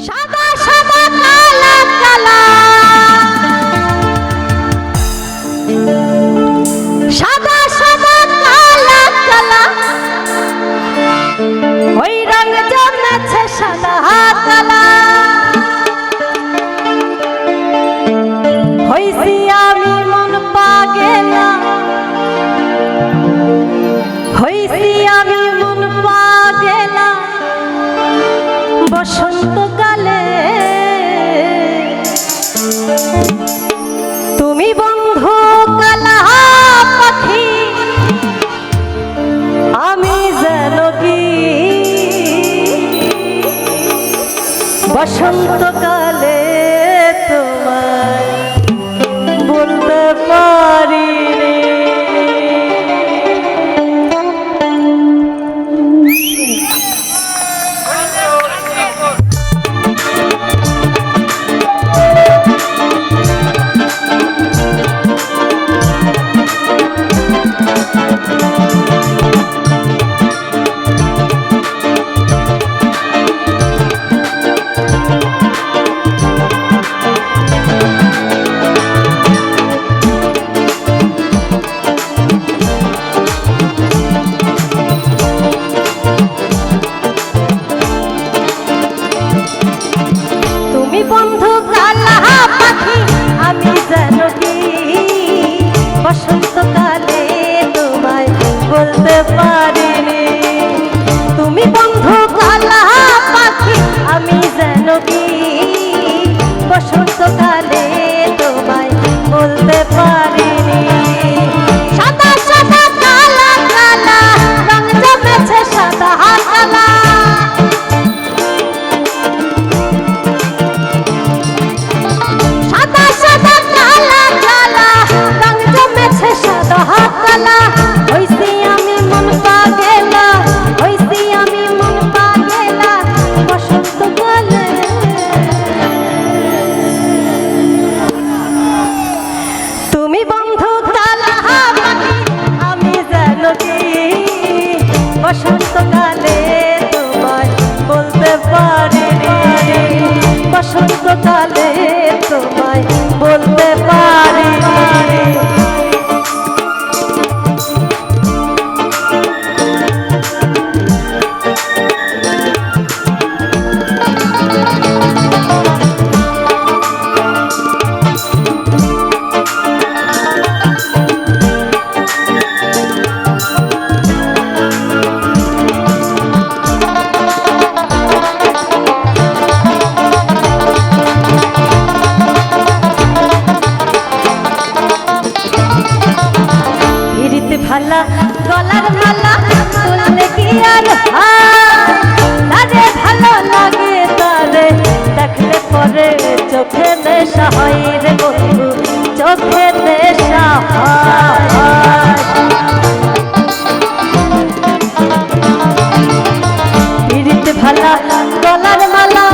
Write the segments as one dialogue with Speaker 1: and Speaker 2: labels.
Speaker 1: সাদা সাদা কালা কালা সাদা সাদা কালা কালা ওই রং জমেছে সাদা কালা হইছি আমি মন পাগেলা হইছি আমি মন পাগেলা বসন্তকালে তুমি বন্ধু কালা পাখি আমি যেন কি বসন্তকালে তোমায় বলতে পারি রে। বন্ধু কালা পাখি আমি যেন কি বসন্তকালে তোমায় বলতে পারি রে। তুমি বন্ধু কালা পাখি আমি যেন কি বসন্তকালে তোমায় বলতে পারি রে। সাদা সাদা কালা কালা রং জমেছে সাদা কালা হইছি আমি মন পাগেলা হইছি আমি মন পাগেলা বসন্তকালে তুমি বন্ধু কালা পাখি আমি যেন কি বসন্তকালে তোমায় বলতে পারি রে। বসন্তকালে তোমায় বলতে পারি রে। ভালা গলার মালা তুললে কি আর তারে ভালো লাগে তারে দেখলে পরে চোখে নেশা হয় রে বন্ধু চোখে নেশা হয়। পিরিতে ভালা গলার মালা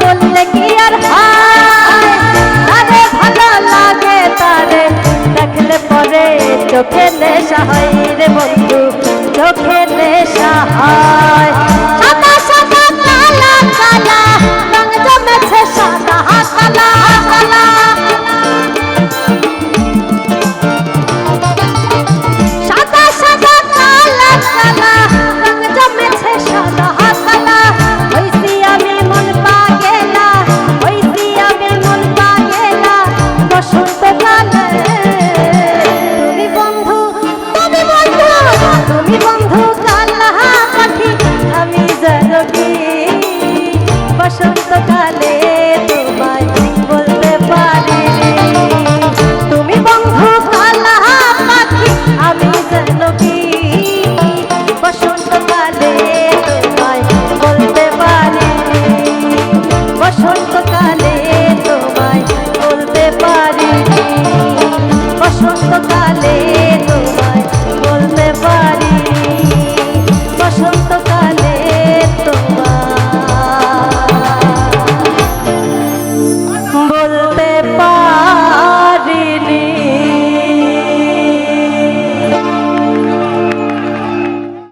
Speaker 1: তুললে কি আর তারে ভালো লাগে তারে দেখলে পরে চোখে নেশা হয় রে বন্ধু চোখে নেশা হয়। সাদা সাদা কালা কালা রং জমেছে সাদা কালা কালা সাদা সাদা কালা কালা রং জমেছে সাদা কালা হইছি আমি মন পাগেলা হইছি আমি মন পাগেলা বসন্তকালে তুমি বন্ধু কালা পাখি আমি যেন কি বসন্তকালে